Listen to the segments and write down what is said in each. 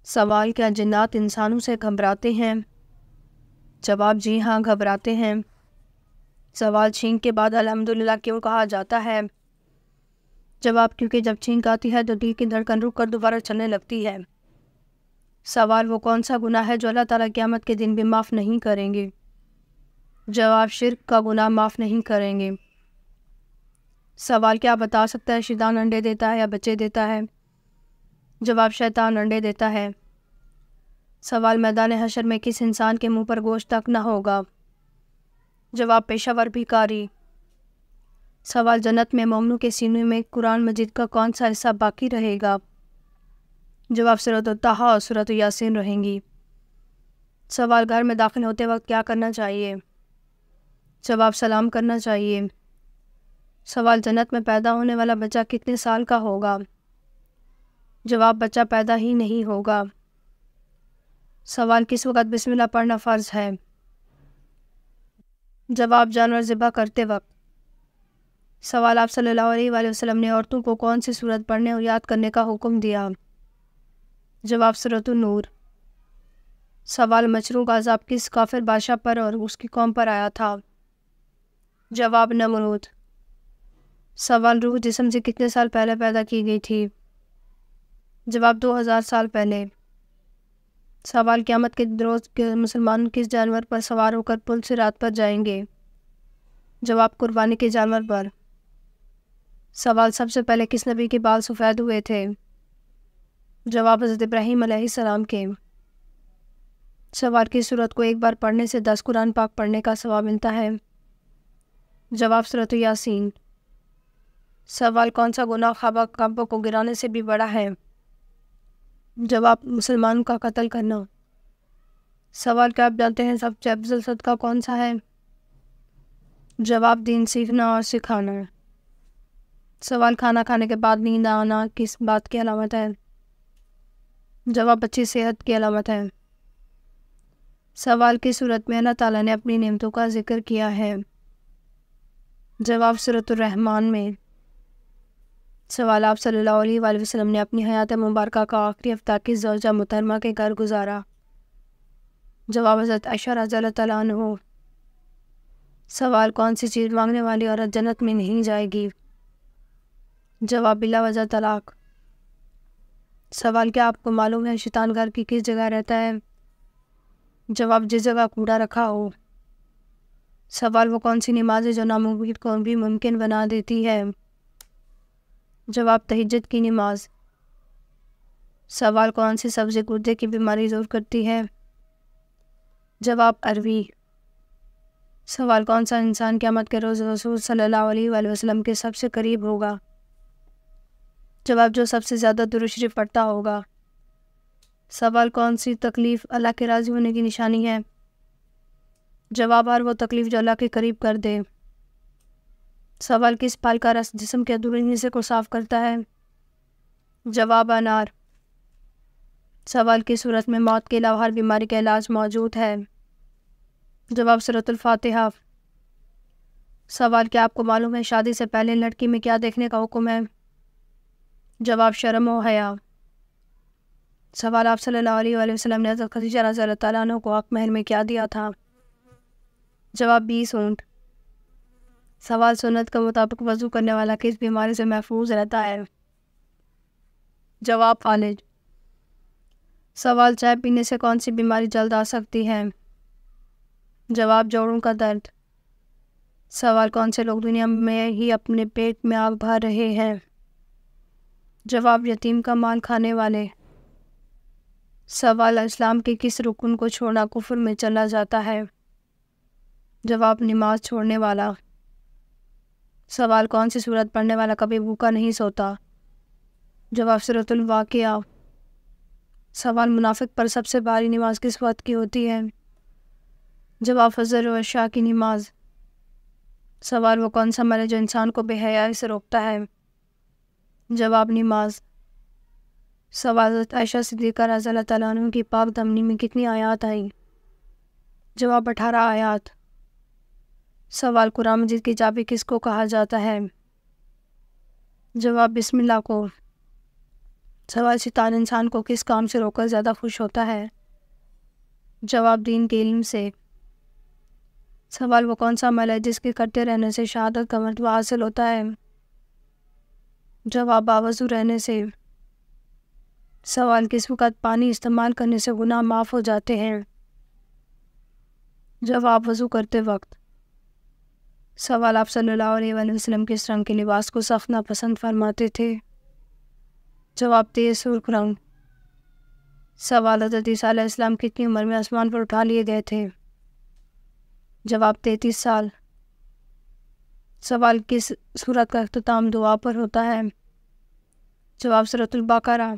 سوال: کیا جنات انسانوں سے گھبراتے ہیں؟ جواب: جی ہاں، گھبراتے ہیں۔ سوال: چھینک کے بعد الحمدللہ کیوں کہا جاتا ہے؟ جواب: کیونکہ جب چھینک آتی ہے تو دل کی دھڑکن رک کر دوبارہ چلنے لگتی ہے۔ سوال: وہ کون سا گناہ ہے جو اللہ تعالیٰ قیامت کے دن بھی معاف نہیں کریں گے؟ جواب: شرک کا گناہ معاف نہیں کریں گے۔ سوال: کیا بتا سکتا ہے شیطان انڈے دیتا ہے یا بچے دیتا ہے؟ جواب: شیطان انڈے دیتا ہے۔ سوال: میدان حشر میں کس انسان کے منہ پر گوشت تک نہ ہوگا؟ جواب: پیشہ ور بھکاری۔ سوال: جنت میں مومنوں کے سینے میں قرآن مجید کا کون سا حصہ باقی رہے گا؟ جواب: سورۃ طٰہٰ اور سورۃ یاسین رہیں گی۔ سوال: گھر میں داخل ہوتے وقت کیا کرنا چاہیے؟ جواب: سلام کرنا چاہیے۔ سوال: جنت میں پیدا ہونے والا بچہ کتنے سال کا ہوگا؟ جواب: بچہ پیدا ہی نہیں ہوگا۔ سوال: کس وقت بسم اللہ پڑھنا فرض ہے؟ جواب: جانور ذبح کرتے وقت۔ سوال: آپ صلی اللہ علیہ وآلہ وسلم نے عورتوں کو کون سی سورت پڑھنے اور یاد کرنے کا حکم دیا؟ جواب: سورۃ النور۔ سوال: مچھروں کا عذاب کس کافر بادشاہ پر اور اس کی قوم پر آیا تھا؟ جواب: نمرود۔ سوال: روح جسم سے کتنے سال پہلے پیدا کی گئی تھی؟ جواب: 2000 سال پہلے۔ سوال: قیامت کے روز کے مسلمان کس جانور پر سوار ہو کر پل صراط پر جائیں گے؟ جواب: قربانی کے جانور پر۔ سوال: سب سے پہلے کس نبی کے بال سفید ہوئے تھے؟ جواب: حضرت ابراہیم علیہ السلام کے۔ سوال: کس سورت کو ایک بار پڑھنے سے 10 قرآن پاک پڑھنے کا ثواب ملتا ہے؟ جواب: سورۃ یاسین۔ سوال: کون سا گناہ خوابہ کعبہ کو گرانے سے بھی بڑا ہے؟ جواب: مسلمانوں کا قتل کرنا۔ سوال: کیا آپ جانتے ہیں سب سے افضل صدقہ کون سا ہے؟ جواب: دین سیکھنا اور سکھانا۔ سوال: کھانا کھانے کے بعد نیند آنا کس بات کی علامت ہے؟ جواب: اچھی صحت کی علامت ہے۔ سوال: کس سورت میں اللہ تعالیٰ نے اپنی نعمتوں کا ذکر کیا ہے؟ جواب: سورۃ الرحمن میں۔ سوال: آپ صلی اللہ علیہ وآلہ وسلم نے اپنی حیات مبارکہ کا آخری ہفتہ کس زوجہ محترمہ کے گھر گزارا؟ جواب: حضرت عائشہ رضی اللہ تعالیٰ عنہ۔ سوال: کون سی چیز مانگنے والی عورت جنت میں نہیں جائے گی؟ جواب: بلا وجہ طلاق۔ سوال: کیا آپ کو معلوم ہے شیطان گھر کی کس جگہ رہتا ہے؟ جواب: جس جگہ کوڑا رکھا ہو۔ سوال: وہ کون سی نماز ہے جو ناممکن کو بھی ممکن بنا دیتی ہے؟ جواب: تہجد کی نماز۔ سوال: کون سی سبزی گردے کی بیماری دور کرتی ہے؟ جواب: اروی۔ سوال: کون سا انسان قیامت کے روز رسول صلی اللہ علیہ وآلہ وسلم کے سب سے قریب ہوگا؟ جواب: جو سب سے زیادہ درود شریف پڑھتا ہوگا۔ سوال: کون سی تکلیف اللہ کے راضی ہونے کی نشانی ہے؟ جواب: ہر وہ تکلیف جو اللہ کے قریب کر دے۔ سوال: کس پھل کا رس جسم کے اندرونی حصے کو صاف کرتا ہے؟ جواب: انار۔ سوال: کس صورت میں موت کے علاوہ ہر بیماری کا علاج موجود ہے؟ جواب: سورۃ الفاتحہ۔ سوال: کیا آپ کو معلوم ہے شادی سے پہلے لڑکی میں کیا دیکھنے کا حکم ہے؟ جواب: شرم و حیا۔ سوال: آپ صلی اللہ علیہ وآلہ وسلم نے حضرت خدیجہ رضی اللہ تعالیٰ عنہ کو حق مہر میں کیا دیا تھا؟ جواب: 20 اونٹ۔ سوال: سنت کے مطابق وضو کرنے والا کس بیماری سے محفوظ رہتا ہے؟ جواب: فالج۔ سوال: چائے پینے سے کون سی بیماری جلد آ سکتی ہے؟ جواب: جوڑوں کا درد۔ سوال: کون سے لوگ دنیا میں ہی اپنے پیٹ میں آگ بھر رہے ہیں؟ جواب: یتیم کا مال کھانے والے۔ سوال: اسلام کے کس رکن کو چھوڑنا کفر میں چلا جاتا ہے؟ جواب: نماز چھوڑنے والا۔ سوال: کون سی سورت پڑھنے والا کبھی بھوکا نہیں سوتا؟ جواب: سورۃ الواقعہ۔ سوال: منافق پر سب سے بھاری نماز کس وقت کی ہوتی ہے؟ جواب: فجر و عشاء کی نماز۔ سوال: وہ کون سا عمل ہے جو انسان کو بے حیائی سے روکتا ہے؟ جواب: نماز۔ سوال: حضرت عائشہ صدیقہ رضی اللہ تعالیٰ عنہ کی پاک دامنی میں کتنی آیات آئیں؟ جواب: 18 آیات۔ سوال: قرآن مجید کی چابی کس کو کہا جاتا ہے؟ جواب: بسم اللہ کو۔ سوال شیطان انسان کو کس کام سے روک کر زیادہ خوش ہوتا ہے؟ جواب دین کے علم سے۔ سوال وہ کون سا عمل ہے جس کے کرتے رہنے سے شہادت کا مرتبہ حاصل ہوتا ہے؟ جواب باوضو رہنے سے۔ سوال کس وقت پانی استعمال کرنے سے گناہ معاف ہو جاتے ہیں؟ جواب وضو کرتے وقت۔ سوال آپ صلی اللہ علیہ وآلہ وسلم کس رنگ کے لباس کو سخت ناپسند فرماتے تھے؟ جواب تیز سرخ رنگ۔ سوال حضرت عیسیٰ علیہ السلام کتنی عمر میں آسمان پر اٹھا لیے گئے تھے؟ جواب 33 سال۔ سوال کس سورت کا اختتام دعا پر ہوتا ہے؟ جواب سورۃ البقرہ۔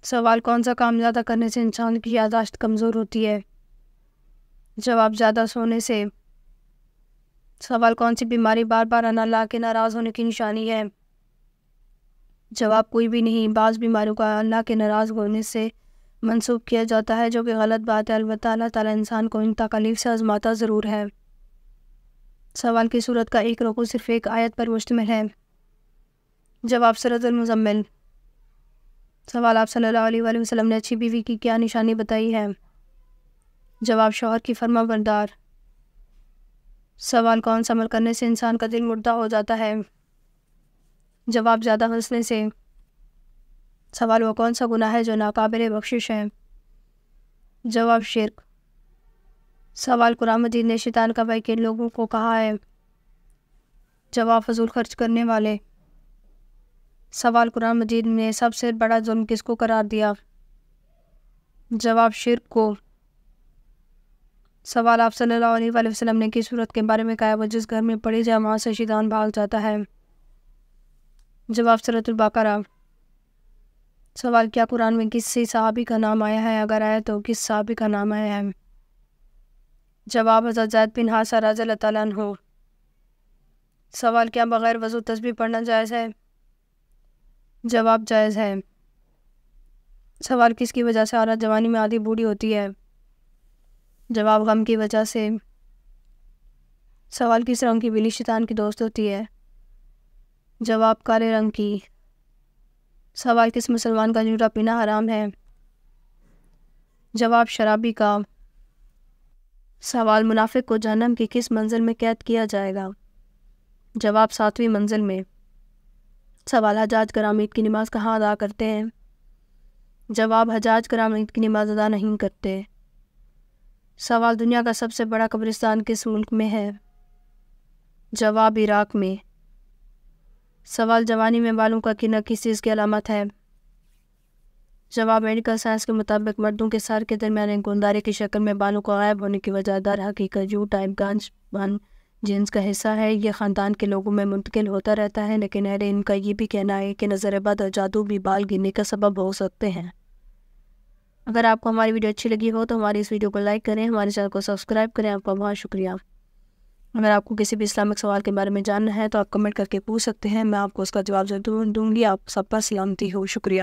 سوال کون سا کام زیادہ کرنے سے انسان کی یادداشت کمزور ہوتی ہے؟ جواب زیادہ سونے سے۔ سوال کون سی بیماری بار بار اللہ کے ناراض ہونے کی نشانی ہے؟ جواب کوئی بھی نہیں، بعض بیماریوں کا اللہ کے ناراض ہونے سے منسوب کیا جاتا ہے جو کہ غلط بات ہے، البتہ اللہ تعالیٰ انسان کو ان تکالیف سے آزماتا ضرور ہے۔ سوال کی صورت کا ایک رکوع صرف ایک آیت پر مشتمل ہے؟ جواب سورۃ المزمل۔ سوال آپ صلی اللہ علیہ وآلہ وسلم نے اچھی بیوی کی کیا نشانی بتائی ہے؟ جواب شوہر کی فرما بردار۔ سوال کون سا عمل کرنے سے انسان کا دل مردہ ہو جاتا ہے؟ جواب زیادہ ہنسنے سے۔ سوال وہ کون سا گناہ ہے جو ناقابل بخشش ہے؟ جواب شرک۔ سوال قرآن مجید نے شیطان کا بھائی کن لوگوں کو کہا ہے؟ جواب فضول خرچ کرنے والے۔ سوال قرآن مجید نے سب سے بڑا ظلم کس کو قرار دیا؟ جواب شرک کو۔ سوال آپ صلی اللہ علیہ وآلہ وسلم نے کس صورت کے بارے میں کہا وہ جس گھر میں پڑھی جائے وہاں سے شیطان بھاگ جاتا ہے؟ جواب سورۃ البقرہ۔ سوال کیا قرآن میں کسی صحابی کا نام آیا ہے؟ اگر آیا تو کس صحابی کا نام آیا ہے؟ جواب حضرت زید بن حارثہ رضی اللہ تعالیٰ عنہ۔ سوال کیا بغیر وضو تسبیح پڑھنا جائز ہے؟ جواب جائز ہے۔ سوال کس کی وجہ سے عورت جوانی میں آدھی بوڑھی ہوتی ہے؟ جواب غم کی وجہ سے۔ سوال کس رنگ کی بلی شیطان کی دوست ہوتی ہے؟ جواب کالے رنگ کی۔ سوال کس مسلمان کا جھوٹا پینا حرام ہے؟ جواب شرابی کا۔ سوال منافق کو جہنم کی کس منزل میں قید کیا جائے گا؟ جواب 7ویں منزل میں۔ سوال حجاج کرام عید کی نماز کہاں ادا کرتے ہیں؟ جواب حجاج کرام عید کی نماز ادا نہیں کرتے۔ سوال دنیا کا سب سے بڑا قبرستان کس ملک میں ہے؟ جواب عراق میں۔ سوال جوانی میں بالوں کا گرنا کس چیز کی علامت ہے؟ جواب میڈیکل سائنس کے مطابق مردوں کے سر کے درمیان ایک گندارے کی شکل میں بالوں کو غائب ہونے کی وجہ در حقیقت یو ٹائپ گانج بن جنس کا حصہ ہے۔ یہ خاندان کے لوگوں میں منتقل ہوتا رہتا ہے، لیکن اہل علم کا یہ بھی کہنا ہے کہ نظر بد اور جادو بھی بال گرنے کا سبب ہو سکتے ہیں۔ اگر آپ کو ہماری ویڈیو اچھی لگی ہو تو ہماری اس ویڈیو کو لائک کریں، ہمارے چینل کو سبسکرائب کریں۔ آپ کا بہت شکریہ۔ اگر آپ کو کسی بھی اسلامک سوال کے بارے میں جاننا ہے تو آپ کمنٹ کر کے پوچھ سکتے ہیں، میں آپ کو اس کا جواب ضرور دوں گی۔ آپ سب پر سلامتی ہو۔ شکریہ۔